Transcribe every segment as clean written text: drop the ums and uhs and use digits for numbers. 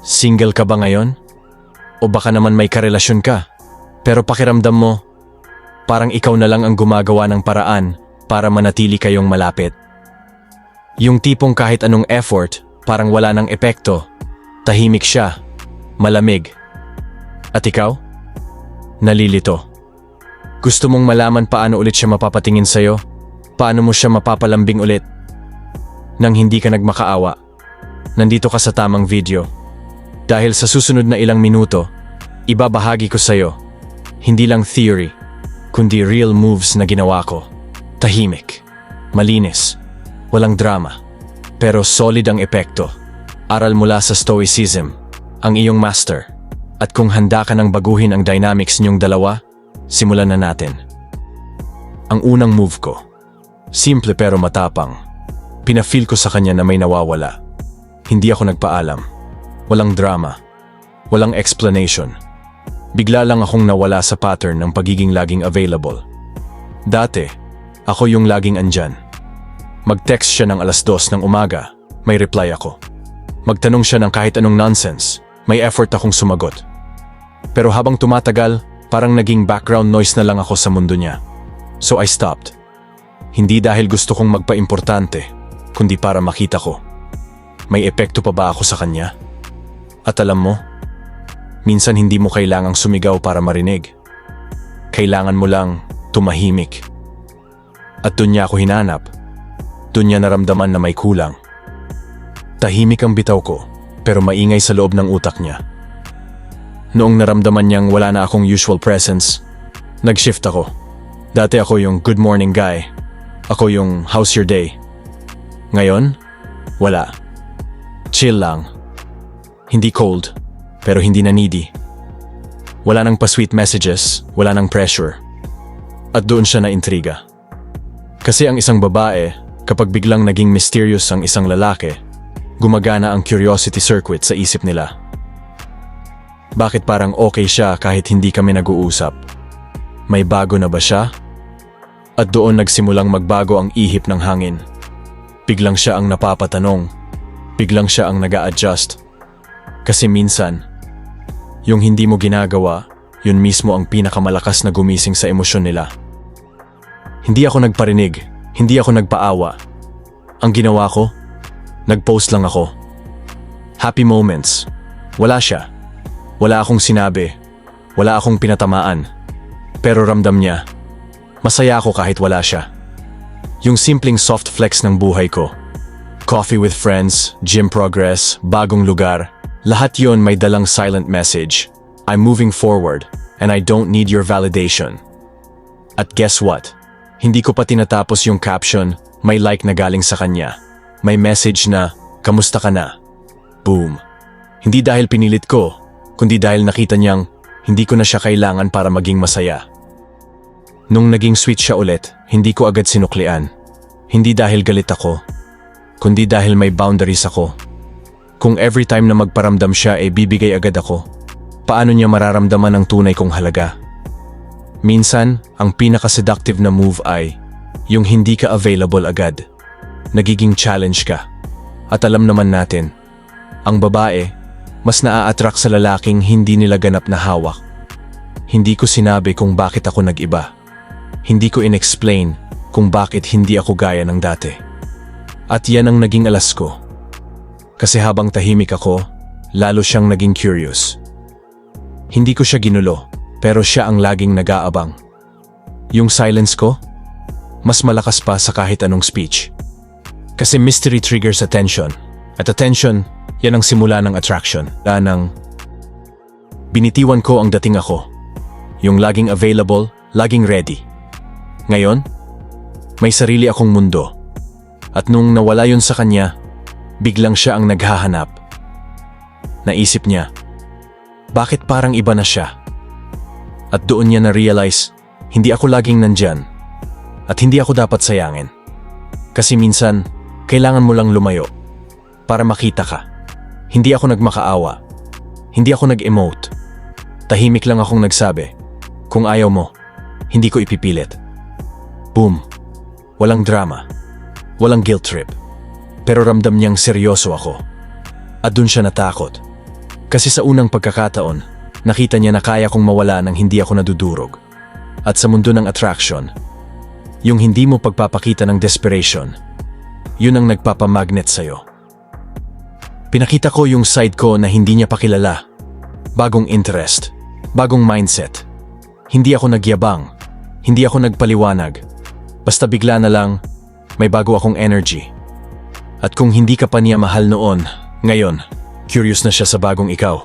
Single ka ba ngayon? O baka naman may karelasyon ka? Pero pakiramdam mo, parang ikaw na lang ang gumagawa ng paraan para manatili kayong malapit. Yung tipong kahit anong effort, parang wala ng epekto. Tahimik siya, malamig. At ikaw? Nalilito. Gusto mong malaman paano ulit siya mapapatingin sa'yo? Paano mo siya mapapalambing ulit? Nang hindi ka nagmakaawa. Nandito ka sa tamang video. Dahil sa susunod na ilang minuto, ibabahagi ko sa'yo, hindi lang theory, kundi real moves na ginawa ko. Tahimik, malinis, walang drama, pero solid ang epekto. Aral mula sa Stoicism, ang iyong master. At kung handa ka nang baguhin ang dynamics niyong dalawa, simulan na natin. Ang unang move ko, simple pero matapang. Pinafeel ko sa kanya na may nawawala. Hindi ako nagpaalam. Walang drama. Walang explanation. Bigla lang akong nawala sa pattern ng pagiging laging available. Dati, ako yung laging andyan. Mag-text siya ng 2:00 ng umaga, may reply ako. Magtanong siya ng kahit anong nonsense, may effort akong sumagot. Pero habang tumatagal, parang naging background noise na lang ako sa mundo niya. So I stopped. Hindi dahil gusto kong magpa-importante, kundi para makita ko. May epekto pa ba ako sa kanya? At alam mo, minsan hindi mo kailangang sumigaw para marinig. Kailangan mo lang tumahimik. At doon niya ako hinanap. Doon niya naramdaman na may kulang. Tahimik ang bitaw ko, pero maingay sa loob ng utak niya. Noong naramdaman niyang wala na akong usual presence, nag-shift ako. Dati ako yung good morning guy. Ako yung how's your day? Ngayon, wala. Chill lang. Hindi cold, pero hindi na needy. Wala nang pa-sweet messages, wala nang pressure. At doon siya na-intriga. Kasi ang isang babae, kapag biglang naging mysterious ang isang lalaki, gumagana ang curiosity circuit sa isip nila. Bakit parang okay siya kahit hindi kami nag-uusap? May bago na ba siya? At doon nagsimulang magbago ang ihip ng hangin. Biglang siya ang napapatanong. Biglang siya ang nag-a-adjust. Kasi minsan, yung hindi mo ginagawa, yun mismo ang pinakamalakas na gumising sa emosyon nila. Hindi ako nagparinig, hindi ako nagpaawa. Ang ginawa ko, nag-post lang ako. Happy moments. Wala siya. Wala akong sinabi. Wala akong pinatamaan. Pero ramdam niya, masaya ako kahit wala siya. Yung simpleng soft flex ng buhay ko. Coffee with friends, gym progress, bagong lugar. Lahat yon may dalang silent message. I'm moving forward, and I don't need your validation. At guess what? Hindi ko pa tinatapos yung caption, may like na galing sa kanya. May message na, kamusta ka na? Boom. Hindi dahil pinilit ko, kundi dahil nakita niyang, hindi ko na siya kailangan para maging masaya. Nung naging sweet siya ulit, hindi ko agad sinuklian. Hindi dahil galit ako, kundi dahil may boundaries ako. Kung every time na magparamdam siya bibigay agad ako, paano niya mararamdaman ang tunay kong halaga? Minsan, ang pinaka-seductive na move ay yung hindi ka available agad. Nagiging challenge ka. At alam naman natin, ang babae, mas naa-attract sa lalaking hindi nila ganap na hawak. Hindi ko sinabi kung bakit ako nag-iba. Hindi ko in-explain kung bakit hindi ako gaya ng dati. At yan ang naging alas ko. Kasi habang tahimik ako, lalo siyang naging curious. Hindi ko siya ginulo, pero siya ang laging nag-aabang. Yung silence ko, mas malakas pa sa kahit anong speech. Kasi mystery triggers attention. At attention, yan ang simula ng attraction. Binitiwan ko ang dating ako. Yung laging available, laging ready. Ngayon, may sarili akong mundo. At nung nawala yun sa kanya, biglang siya ang naghahanap. Naisip niya, bakit parang iba na siya? At doon niya na-realize, hindi ako laging nandyan. At hindi ako dapat sayangin. Kasi minsan, kailangan mo lang lumayo para makita ka. Hindi ako nagmakaawa. Hindi ako nag-emote. Tahimik lang akong nagsabi, kung ayaw mo, hindi ko ipipilit. Boom. Walang drama. Walang guilt trip. Pero ramdam niyang seryoso ako. At dun siya natakot. Kasi sa unang pagkakataon, nakita niya na kaya kong mawala nang hindi ako nadudurog. At sa mundo ng attraction, yung hindi mo pagpapakita ng desperation, yun ang nagpapamagnet sa'yo. Pinakita ko yung side ko na hindi niya pakilala. Bagong interest, bagong mindset. Hindi ako nagyabang, hindi ako nagpaliwanag. Basta bigla na lang, may bago akong energy. At kung hindi ka pa niya mahal noon, ngayon, curious na siya sa bagong ikaw.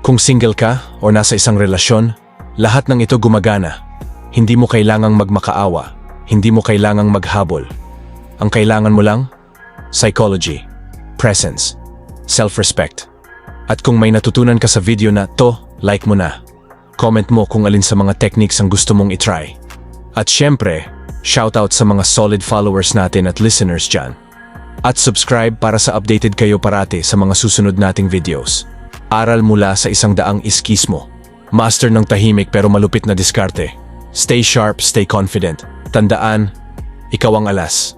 Kung single ka o nasa isang relasyon, lahat ng ito gumagana. Hindi mo kailangang magmakaawa, hindi mo kailangang maghabol. Ang kailangan mo lang, psychology, presence, self-respect. At kung may natutunan ka sa video na to, like mo na. Comment mo kung alin sa mga techniques ang gusto mong itry. At syempre, shoutout sa mga solid followers natin at listeners dyan. At subscribe para sa updated kayo parati sa mga susunod nating videos. Aral mula sa 100 iskismo. Master ng tahimik pero malupit na diskarte. Stay sharp, stay confident. Tandaan, ikaw ang alas.